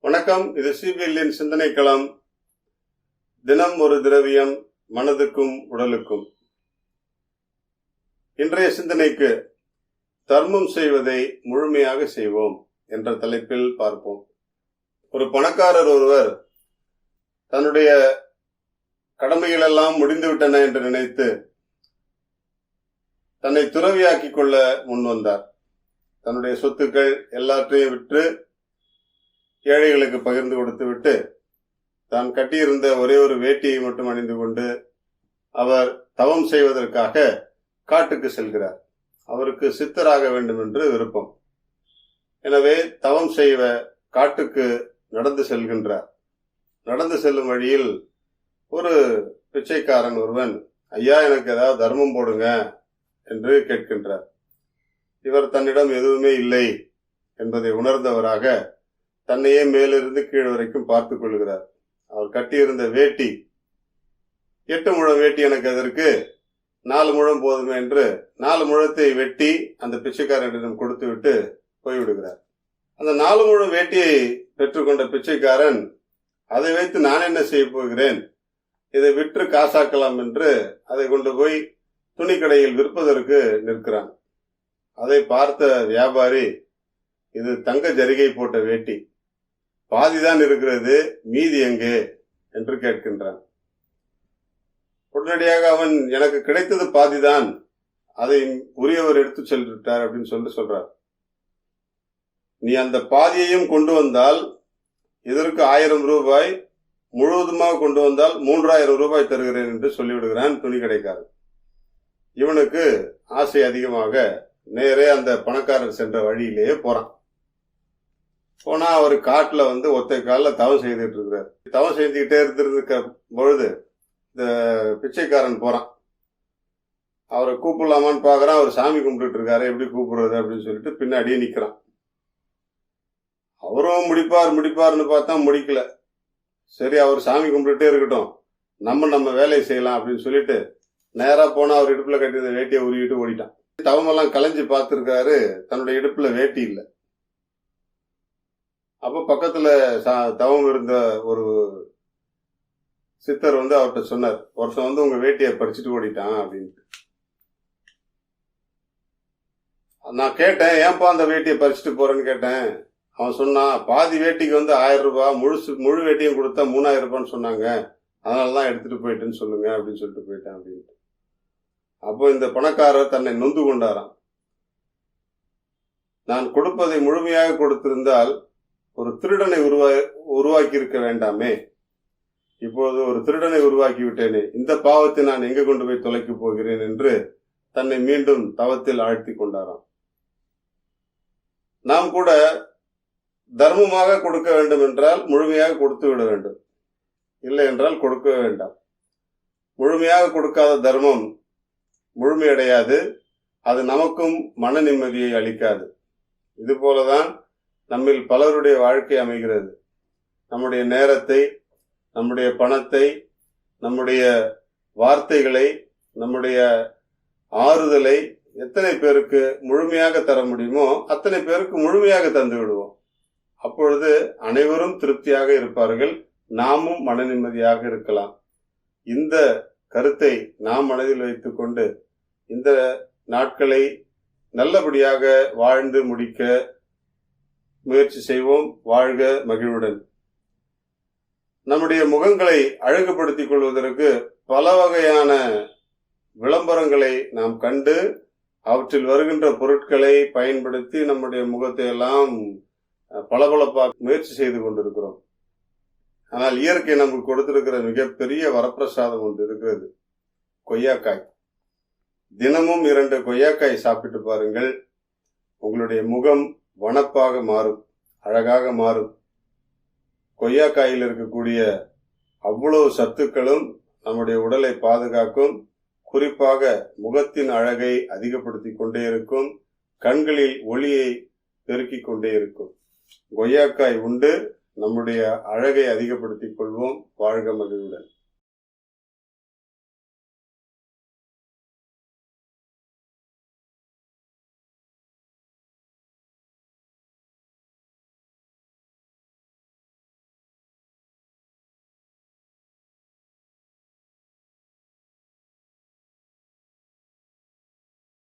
வணக்கம். இது சிபிஎல்லின் சிந்தனை களம். தினம் ஒரு திரவியம், மனதுக்கும் உடலுக்கும். இன்றைய சிந்தனைக்கு தர்மம் செய்வதை முழுமையாக செய்வோம் என்ற தலைப்பில் பார்ப்போம். ஒரு பணக்காரர் ஒருவர் தன்னுடைய கடமைகள் எல்லாம் முடிந்துவிட்டன என்று நினைத்து தன்னை துறவியாக்கிக் கொள்ள முன் வந்தார். தன்னுடைய சொத்துக்கள் எல்லாற்றையும் விற்று ஏழைகளுக்கு பகிர்ந்து கொடுத்து விட்டு தான் கட்டியிருந்த ஒரே ஒரு வேட்டியை மட்டும் அணிந்து கொண்டு அவர் தவம் செய்வதற்காக காட்டுக்கு செல்கிறார். அவருக்கு சித்தராக வேண்டும் என்று விருப்பம். எனவே தவம் செய்வ காட்டுக்கு நடந்து செல்கின்றார். நடந்து செல்லும் வழியில் ஒரு பிச்சைக்காரன் ஒருவன், ஐயா எனக்கு ஏதாவது தர்மம் போடுங்க என்று கேட்கின்றார். இவர் தன்னிடம் எதுவுமே இல்லை என்பதை உணர்ந்தவராக தன்னையே மேலிருந்து கீழ் வரைக்கும் பார்த்து கொள்கிறார். அவர் கட்டியிருந்த வேட்டி 8 முழம் வேட்டி, எனக்கு அதற்கு 4 முழம் போதுமே என்று 4 முழத்தை வெட்டி அந்த பிச்சைக்காரனிடம் கொடுத்து விட்டு போய்விடுகிறார். அந்த 4 முழம் வேட்டியை பெற்றுக்கொண்ட பிச்சைக்காரன், அதை வைத்து நான் என்ன செய்ய போகிறேன், இதை விற்று காசாக்கலாம் என்று அதை கொண்டு போய் துணிக்கடையில் விற்பதற்கு நிற்கிறான். அதை பார்த்த வியாபாரி, இது தங்க ஜரிகை போட்ட வேட்டி, பாதிதான் இருக்கிறது, மீதி எங்கே என்று கேட்கின்றான். உடனடியாக அவன், எனக்கு கிடைத்தது பாதிதான், அதை உரியவர் எடுத்து சென்றுட்டார் அப்படின்னு சொல்றார். நீ அந்த பாதியையும் கொண்டு வந்தால் இதற்கு 1000 ரூபாய், முழுவதுமாக கொண்டு வந்தால் 3000 ரூபாய் தருகிறேன் என்று சொல்லிவிடுகிறான் துணி கடைக்காரன். இவனுக்கு ஆசை அதிகமாக நேரே அந்த பணக்காரர் சென்ற வழியிலேயே போறான். போனா அவர் காட்டுல ஒத்தை காலில் தவம் செய்துட்டு இருக்கிறார். தவம் செஞ்சுக்கிட்டே இருந்திருக்க பொழுது இந்த பிச்சைக்காரன் போறான். அவரை கூப்பிடலாமான்னு பாக்குறான். அவர் சாமி கும்பிட்டு இருக்காரு, எப்படி கூப்பிடுறது அப்படின்னு சொல்லிட்டு பின்னாடியே நிக்கிறான். அவரும் முடிப்பார்னு பார்த்தா முடிக்கல. சரி, அவர் சாமி கும்பிட்டுட்டே இருக்கட்டும், நம்ம வேலையை செய்யலாம் அப்படின்னு சொல்லிட்டு நேரா போனா அவர் இடுப்புல கட்டியிருந்த வேட்டியை உருவிட்டு ஓடிட்டான். தவமெல்லாம் கலைஞ்சு பார்த்திருக்காரு, தன்னுடைய இடுப்புல வேட்டி இல்லை. அப்ப பக்கத்துல தவம் இருந்த ஒரு சித்தர் அவர்கிட்ட சொன்னார், ஒருத்தன் உங்க வேட்டியை பறிச்சுட்டு ஓடிட்டான் அப்படின்ட்டு. நான் கேட்டேன், ஏன்பா அந்த வேட்டியை பறிச்சுட்டு போறேன்னு கேட்டேன். அவன் சொன்னான், பாதி வேட்டிக்கு 1000 ரூபாய், முழு வேட்டியும் கொடுத்தா 3000 ரூபான்னு சொன்னாங்க, அதனாலதான் எடுத்துட்டு போயிட்டேன்னு சொல்லுங்க அப்படின்னு சொல்லிட்டு போயிட்டேன் அப்படின்ட்டு. அப்போ இந்த பணக்காரர் தன்னை நொந்து கொண்டாராம். நான் கொடுப்பதை முழுமையாக கொடுத்திருந்தால் ஒரு திருடனை உருவாக்கி இருக்க வேண்டாமே, இப்போது ஒரு திருடனை உருவாக்கி விட்டேனே, இந்த பாவத்தை நான் எங்க கொண்டு போய் தொலைக்க போகிறேன் என்று தன்னை மீண்டும் தவத்தில் ஆழ்த்தி கொண்டாராம். நாம் கூட தர்மமாக கொடுக்க வேண்டும் என்றால் முழுமையாக கொடுத்து விட வேண்டும், இல்லை என்றால் கொடுக்க வேண்டாம். முழுமையாக கொடுக்காத தர்மம் முழுமையடையாது, அது நமக்கும் மன நிம்மதியை அளிக்காது. இது போலதான் நம்மில் பலருடைய வாழ்க்கை அமைகிறது. நம்முடைய நேரத்தை, நம்முடைய பணத்தை, நம்முடைய வார்த்தைகளை, நம்முடைய ஆறுதலை எத்தனை பேருக்கு முழுமையாக தர முடியுமோ அத்தனை பேருக்கு முழுமையாக தந்து விடுவோம். அப்பொழுது அனைவரும் திருப்தியாக இருப்பார்கள், நாமும் மன நிம்மதியாக இருக்கலாம். இந்த கருத்தை நாம் மனதில் வைத்துக் கொண்டு இந்த நாட்களை நல்லபடியாக வாழ்ந்து முடிக்க முயற்சி செய்வோம். வாழ்க மகிழ்வுடன். நம்முடைய முகங்களை அழகுபடுத்திக் கொள்வதற்கு பல வகையான விளம்பரங்களை நாம் கண்டு அவற்றில் வருகின்ற பொருட்களை பயன்படுத்தி நம்முடைய முகத்தை எல்லாம் பளபளப்பாக முயற்சி செய்து கொண்டிருக்கிறோம். ஆனால் இயற்கை நமக்கு கொடுத்திருக்கிற மிகப்பெரிய வரப்பிரசாதம் ஒன்று இருக்கிறது, கொய்யாக்காய். தினமும் 2 கொய்யாக்காய் சாப்பிட்டு பாருங்கள், உங்களுடைய முகம் வனப்பாக மாறும், அழகாக மாறும். கொய்யாக்காயில் இருக்கக்கூடிய அவ்வளவு சத்துக்களும் நம்முடைய உடலை பாதுகாக்கும். குறிப்பாக முகத்தின் அழகை அதிகப்படுத்தி கொண்டே இருக்கும், கண்களில் ஒளியை பெருக்கிக் கொண்டே இருக்கும். கொய்யாக்காய் உண்டு நம்முடைய அழகை அதிகப்படுத்திக் கொள்வோம். வாழ்க மகிழ்வுடன்.